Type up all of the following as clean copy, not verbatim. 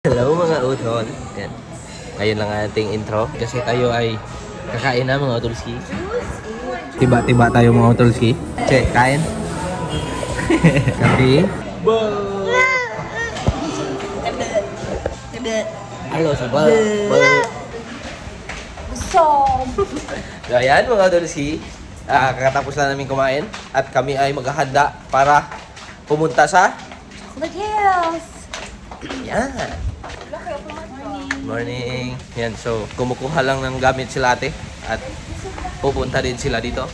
Hello mga utol. Yan. Ngayon lang ating intro kasi tayo ay kakain na mga utolski. Tiba-tiba tayo mga utolski. Cek, kain. Kapi. Halo sobat. So ayan mga utolski. Kakatapos na namin kumain at kami ay maghahanda para pumunta sa Chocolate Hills. Yan. Morning. Yan, so kumukuha lang ng gamit sila ate at pupunta din sila dito.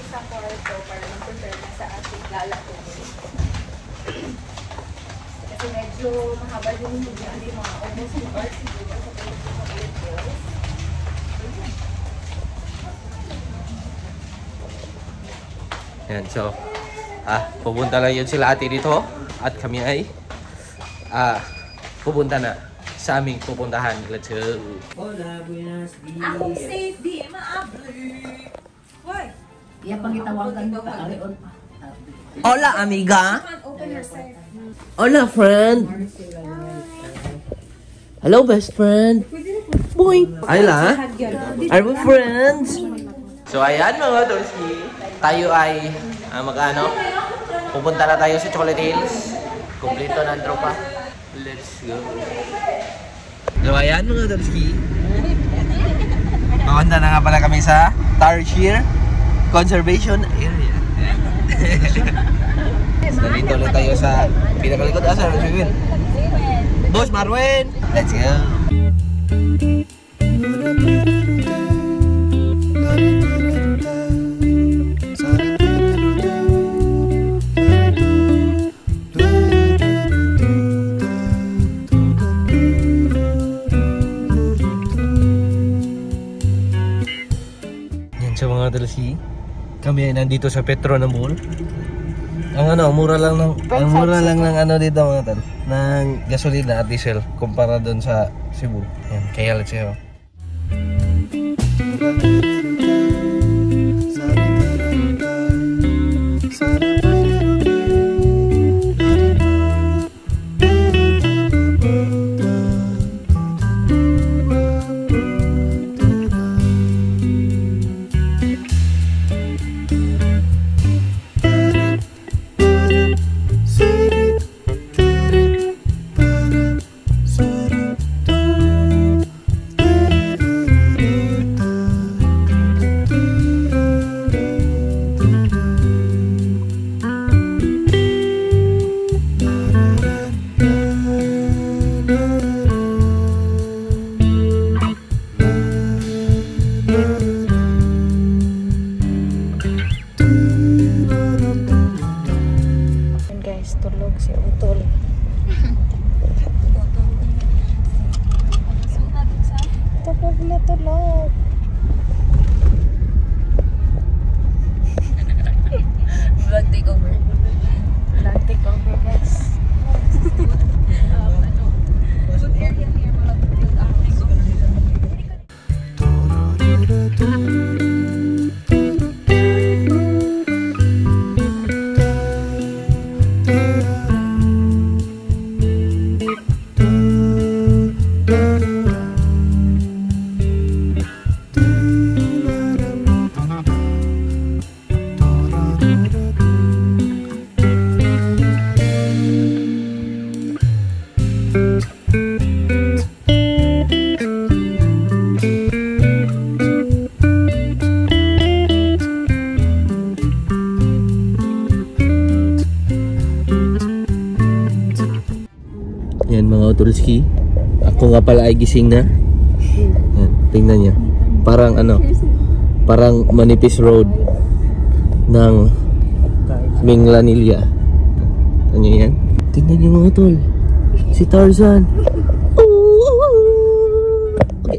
Sa kwarto para mag-prepare na sa ating lalatunin. Kasi medyo mahaba yung hindi mga almost 2 hours siguro sa Chocolate Hills. Yan, so pupunta lang yun sila ate dito at kami ay pupunta na sa aming pupuntahan. Let's go. Hola, buenas dias. Ako safe di maabli. Why? Iya pangitawagan ka alion. Hola, amiga. Open your safe. Hola, friend. Hello, best friend. Boy. Ayla. Are we friends? So, ayan mga Tolski. Tayo ay pupunta na tayo sa Chocolate Hills. Kompleto na ang tropa. Let's go. So ayan mga Tolski. Papunta na nga pala kami sa Tarsier Conservation Area. So dito ulit tayo sa pinakalikod sa Tarsier. Boss Marwin! Let's go! So mga Tolski, kami ay nandito sa Petro na Mall. Ang mura lang ng dito mga tol, ng gasolina at diesel kumpara doon sa Cebu. Yan, kaya let's go. Tulog si Utol. Tulog na tulog. Vlog takeover. Vlog takeover guys. Yan mga Tolski, ako nga pala ay gising na. Yan, tingnan niya. Parang manipis road ng Minglanilla. Ano yan? Tingnan niyo mga tol. Si Tarzan. Okay.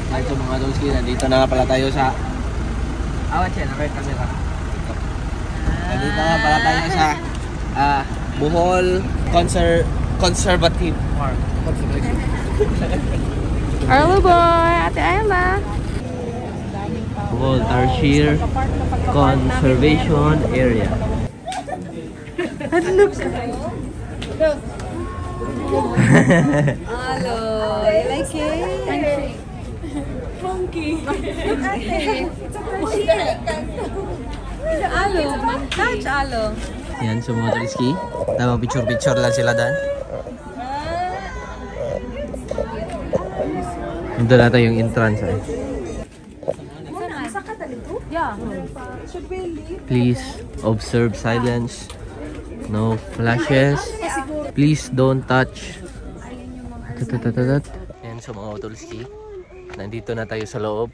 Ito mga Tolski, nandito na nga pala tayo sa kamera. Nandito nga pala tayo sa Bohol Conservative Park. Hello boy! Ate Ayla! called Tarsier Conservation Area. Hello, you like it? Monkey. Alo, touch alo. Yan, so mga Tolski. Tamang picture-picture lang sila dan. Ito na yung entrance ay. Yeah. Please observe silence. No flashes. Please don't touch. Yan, so mga Tolski. Nandito na tayo sa loob.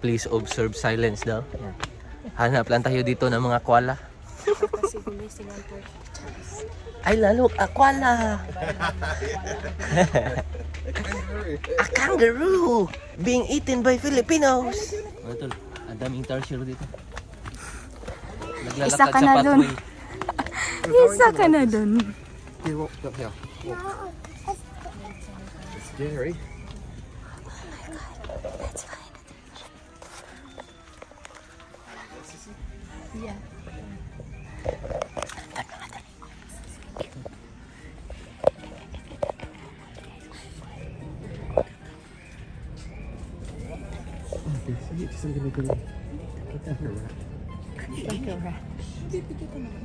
Please observe silence daw. Yan. Hanap lang tayo dito ng mga koala. Ay lalo, koala! A kangaroo being eaten by Filipinos. Ano tol? Ang daming tarsier dito. Naglalakad sa pathway. Isa ka na dun. Scary.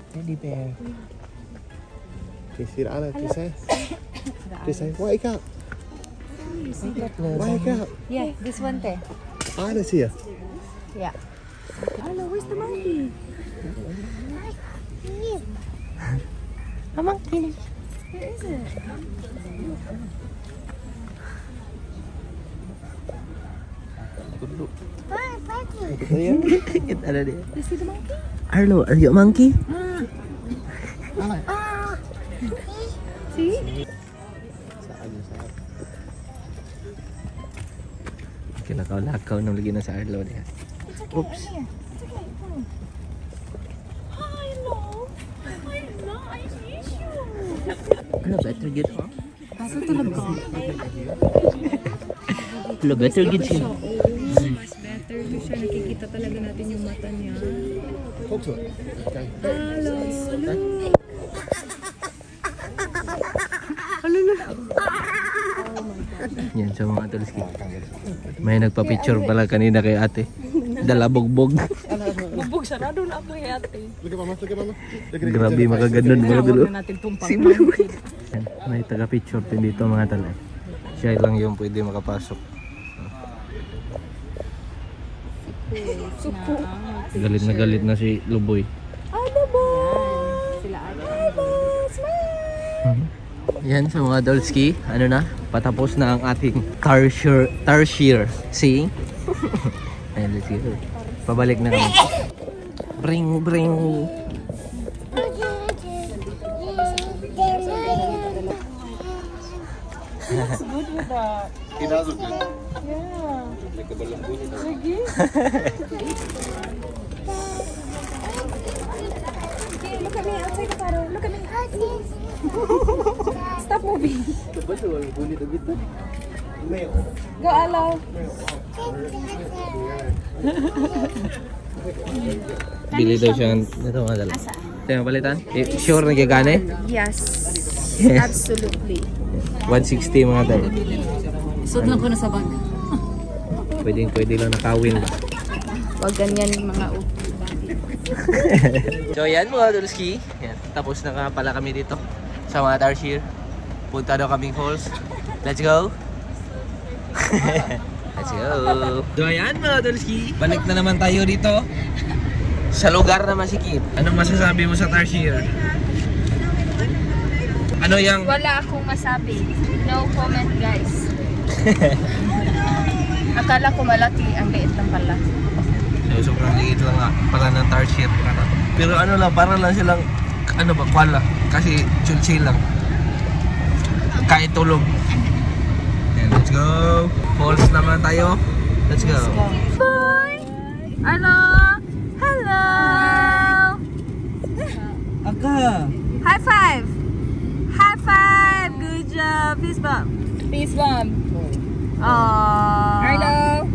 Teddy bear. Can you see the Anna? Just say, wake up. Wake up. Yeah, this one te. Anna's here. Yeah. Hello, where's the monkey? A monkey. Where is it? Ada dia. You see the monkey? Arlo, are you a monkey? See? Lakaw-lakaw nang lagi na sa Arlo niya. Oops. Ano, better get on? Kaso talaga. Ano, better get siya. Mas better siya. Nakikita talaga natin yung mata niya. Talk to it. Okay. Yan sa mga Tolski. May nagpa-picture pala kanina kay ate. Dala bogbog. Bubog siya. Doon ako kay ate. Look at mama. Look at mama. Look at Grabe makaganon mga dulo. Huwag na natin tumpang. Yan, may taga-picture din dito mga talay. Siya lang yung pwede makapasok. Galit na galit na si Luboy. Ano ba? Sila ate. Yan sa mga Dolski, ano na, patapos na ang ating Tarsier seeing. Ayan, let's go. Pabalik na kami. Bring. Looks good with that. He does look good. Yeah. Like a balloon. Sige. Look at me. I'll take a photo. Look at me. Stop moving. Go, Alo. Bili daw siya nito mga dala. Tingnan palitan. Sure na gagana? Yes. Yes. Absolutely. 160 mga dala. Suot lang ko na sa bag. Pwede lang nakawin. Huwag ganyan mga So yan mga Dolski. Yan. Tapos na nga pala kami dito sa mga Tarsier. Punta daw kaming falls. Let's go! Let's go! So yan mga Dolski. Balik na naman tayo dito sa lugar na masikip. Anong masasabi mo sa Tarsier? Ano yung... Wala akong masabi. No comment, guys. Akala ko malaki. Ang liit lang pala. So, sobrang liit lang nga pala ng Tarsier. Pero ano lang, parang lang silang, ano ba, koala. Kasi chill lang. Kahit tulog. Yan, let's go. Falls naman tayo. Let's go. Bye! Ano? Hello! Aka! High five! High five! Good job! Peace bump! Peace bump! Aww! Hello!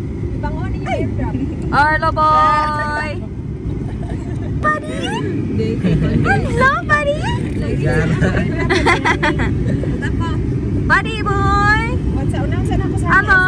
Arlo boy! Buddy! Hello, buddy! Buddy boy! Hello!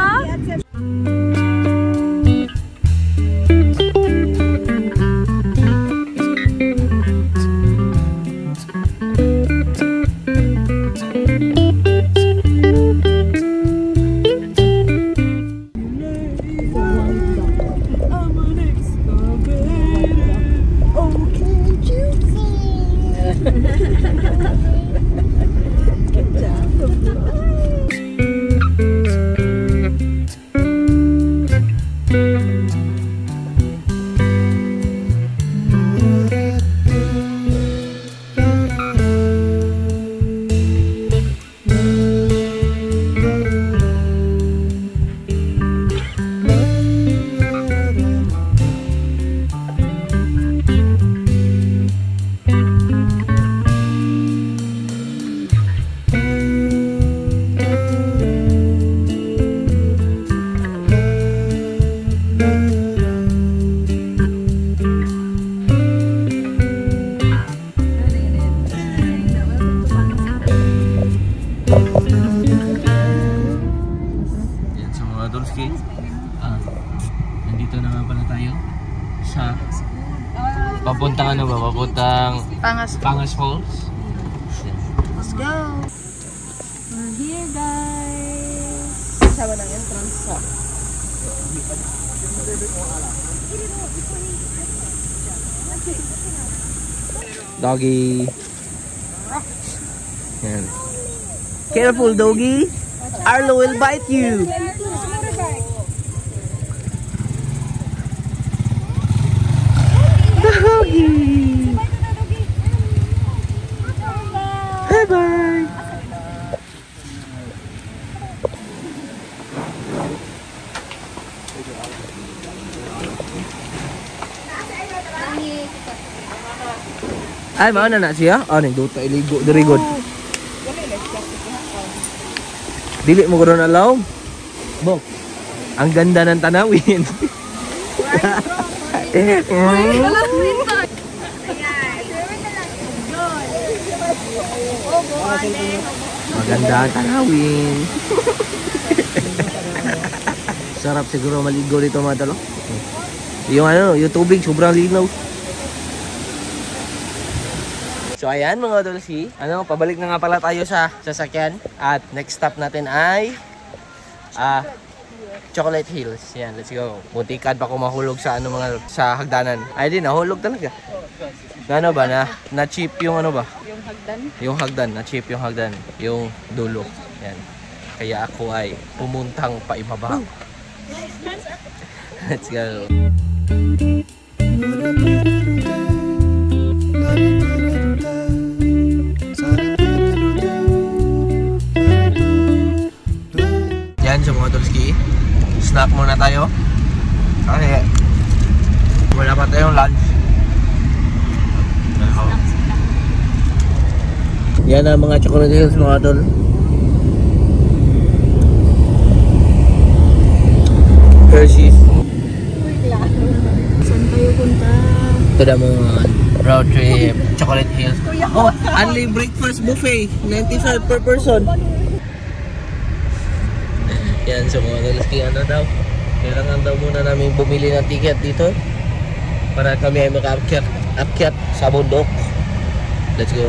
Yan sa mga Dolski. Nandito naman pala tayo sa papuntang ano ba? Papuntang Pangas Falls. Let's go! We're here, guys! Sama ng entrance sa. Doggy. Yan. Careful, doggy. Arlo will bite you. Doggy. Bye-bye. Ay, maana na siya? Ano, duta iligo, very good. Dili mo gano'n alaw? Bok, ang ganda ng tanawin. Maganda ang tanawin. Sarap siguro maligo dito mga talo. Yung ano, yung tubig sobrang linaw. So ayan mga Dolsi, pabalik na nga pala tayo sa sasakyan. At next stop natin ay Chocolate Hills. Yan, let's go. Muntikan pa ako mahulog sa sa hagdanan. Ay di, nahulog talaga. Ano ba na cheap yung ano ba? Yung hagdan. Yung hagdan, na cheap yung hagdan, yung dulo. Yan. Kaya ako ay pumuntang paibaba. Let's go. Yan sa mga Dolski, snack muna tayo kasi wala pa tayong lunch. Yan ang mga Chocolate Hills mga tol. Hershey's. Saan tayo punta? Ito na mga road trip Chocolate Hills. Oh, only breakfast buffet 95 per person. Yan, so mga Dolski, ano daw, kailangan daw muna namin bumili ng ticket dito para kami ay maka-akyat sa bundok. Let's go.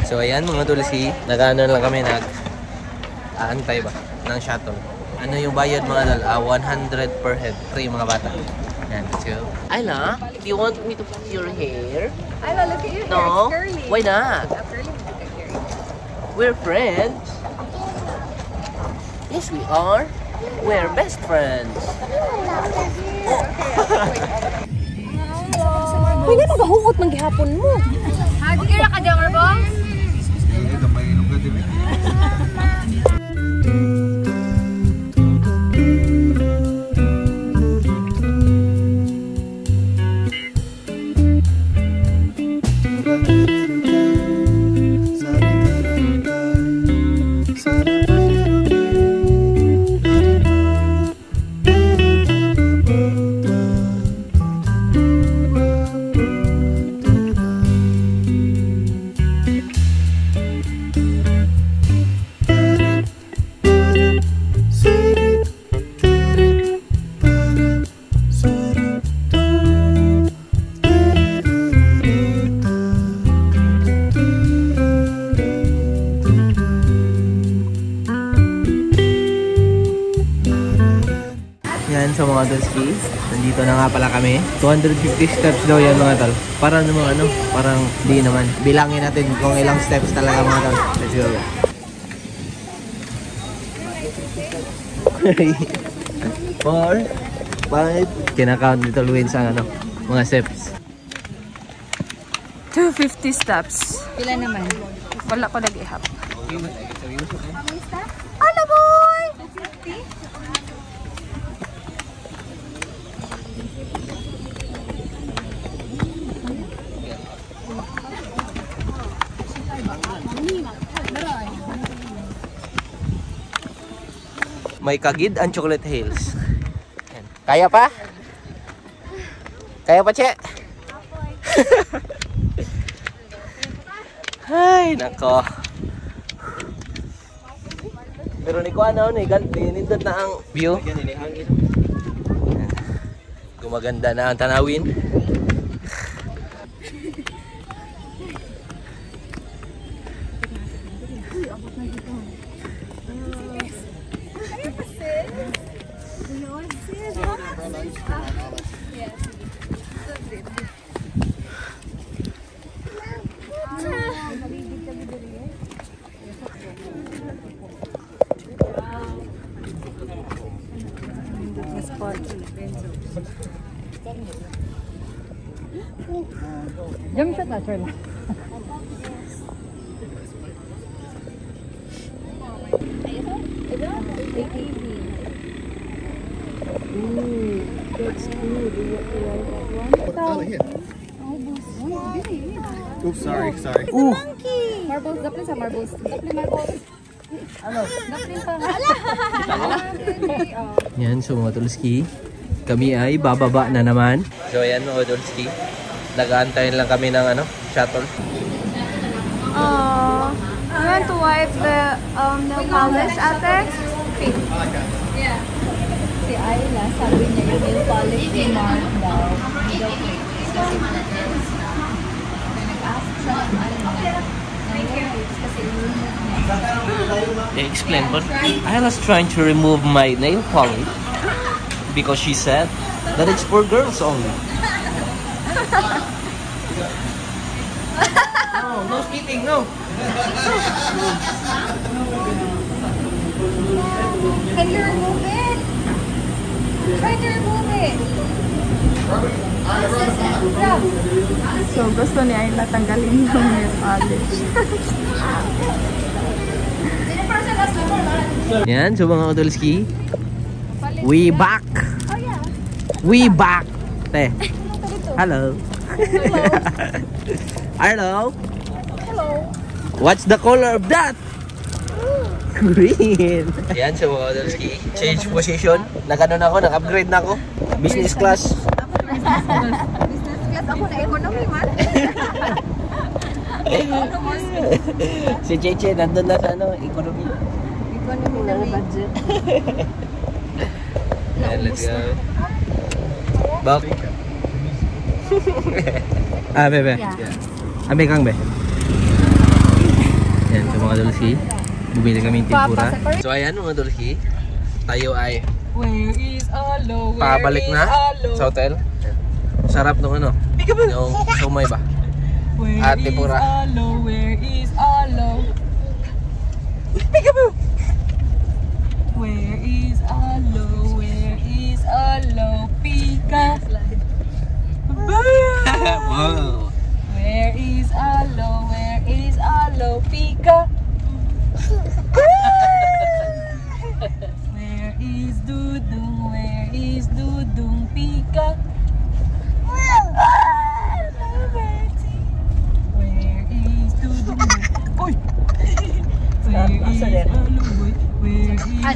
So ayan mga Dolski, nag-ano lang kami, nag-aantay ba ng shuttle. Ano yung bayad mga dal? 100 per head, 3 mga bata. Yan, let's go. Ayla, do you want me to fix your hair? Ayla, look at your hair. No? It's curly. Why not? Not curly, look at your hair. We're friends. Yes, we are. We're best friends. Uy, nga nagahungot ng gihapon mo. Hadi kira ka dyan, boss? sa mga Dolski. Nandito na nga pala kami. 250 steps daw yan mga tol. Para naman ano, parang di naman. Bilangin natin kung ilang steps talaga mga tol. Let's go. 4, 5. Kinakount ni Tol Wins ang ano, mga steps. 250 steps. Pila naman? Wala ko nag-ihap. Ano boy? 250? May Kagid ang Chocolate Hills. Yan. Kaya pa? Kaya pa, Che? Ay, nako. Pero ni ko ano, nindot na ang view. Yan. Gumaganda na ang tanawin. Jump shot na, Charlie. Oops, sorry. Marbles, daplin sa marbles. Daplin marbles. Ano? Daplin pa. Yan, so mga Dolski, kami ay bababa na naman. So ayan mga Dolski, nag-aantayin lang kami ng ano, shuttle. I want to wipe the nail polish ate. Yeah. Si Ayla, sabi niya yung nail polish ni Mark daw. Kasi nag-ask siya ng ano. They explained, but I was trying to remove my nail polish because she said that it's for girls only. No spitting, no. Can you remove it? Try to remove it. So gusto niya ay natanggalin yung nail polish. Yan, so mga Dolski, we back. We back. Te. Hello. Hello. Hello. What's the color of that? Green. Yan, so mga Dolski, change position. Nag-ano na ako, nag-upgrade na ako. Business class. Business class ako na economy man. Si Cheche nandun na sa ano, economy. Economy na budget. And let's go. Bak. Bebe. Ambil kang be. Yan, so mga Dolski, bumili kami ng tempura. So ayan mga Dolski, tayo ay Where is Alo? pabalik na sa hotel. Sarap nung ano, yung sumay ba? At tempura. Where is Alo? Where is Alo? Where is Alo? Pika. Wow. Where is Alo? Where is Alo? Pika. Where is Dudung? Where is Dudung? Pika. Where is Dudung? Uy! Where is Alo? Where is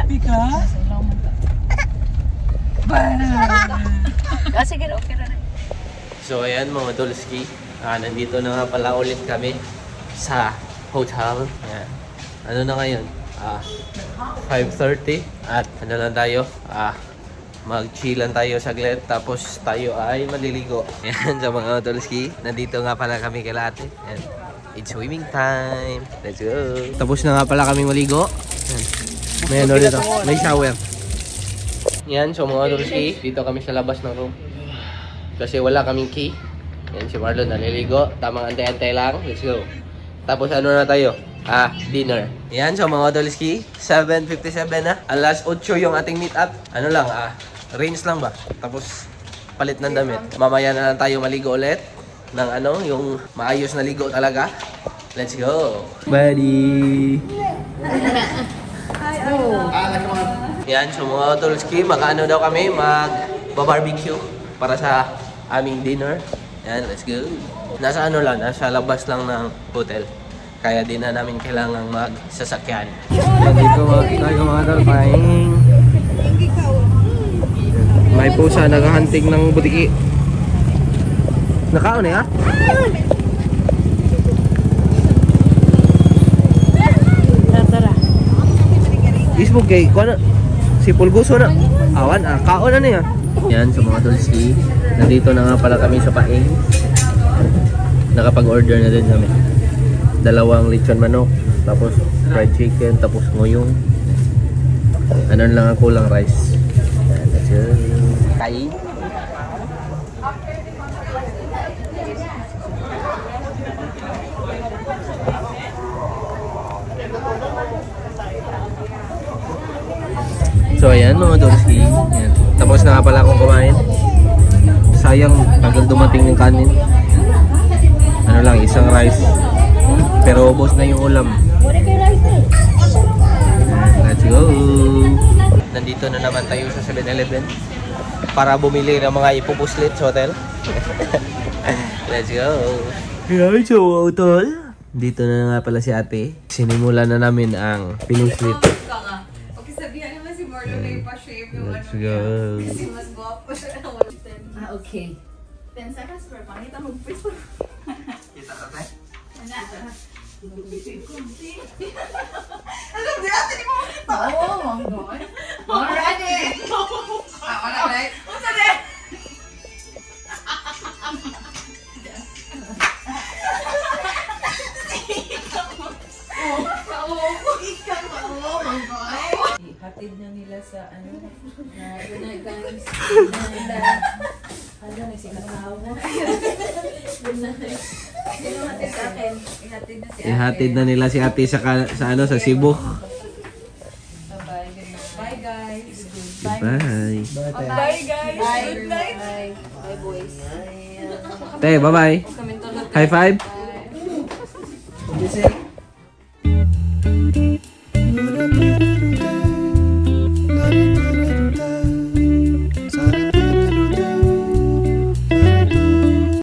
Pika? Sige, okay na. So ayan mga Dolski, nandito na nga pala ulit kami sa hotel. Ayan. Ano na ngayon? 5:30 at ano lang tayo? Mag-chill lang tayo saglit tapos tayo ay maliligo. Ayan, sa mga Dolski, nandito nga pala kami kay ate. Ayan. It's swimming time. Let's go. Tapos na nga pala kami maligo. Ayan. May ano dito, may shower. Yan, so mga Dolski, dito kami sa labas ng room. Kasi wala kaming key. Yan, si Marlon naliligo. Tamang antay-antay lang. Let's go. Tapos ano na tayo? Dinner. Yan, so mga Dolski, 7:57 na. Alas 8 yung ating meet up. Ano lang, rinse lang ba? Tapos palit ng damit. Mamaya na lang tayo maligo ulit. Ng ano, yung maayos na ligo talaga. Let's go. Buddy. Yan, so mga Dolski, mag-ano daw kami, mag-barbecue para sa aming dinner. Yan, let's go. Nasa ano lang, nasa labas lang ng hotel. Kaya din na namin kailangang magsasakyan. Dito tayo mga Dolphin. May pusa naghahunting ng butiki. Nakaon eh ha? Isbog kay kuha na. Si Pulguso na. Awan kaon na niya. Yan sa mga Dolski. Nandito na nga pala kami sa Paing. Nakapag-order na din kami. 2 lechon manok, tapos fried chicken, tapos nguyong. Ano lang ang kulang, rice. Yan, that's it. Kain. So ayan mga Dolski. Ayan. Tapos na nga pala akong kumain. Sayang, tagal dumating ng kanin. Ano lang, isang rice. Pero ubos na yung ulam. Let's go! Nandito na naman tayo sa 7-Eleven para bumili ng mga ipupuslit sa hotel. Let's go! Hey, so utol! Dito na nga pala si ate. Sinimula na namin ang pinuslit. Okay, sabihan naman si Marlon na ipa-shave yung Let's go! Kasi mas guwapo siya. Okay. 10 seconds per pangita mag-face. Kita ka tayo? Alam di natin di mo makita. Oo, my God. Already. Wala, right? What's that? Hatid na nila sa ano na guys. Ano na si Kakaw mo? Ihatid na nila si ate sa ano sa Cebu. Bye guys. Bye. Bye guys. Good night. Bye boys. Te, bye-bye. High five. Bye.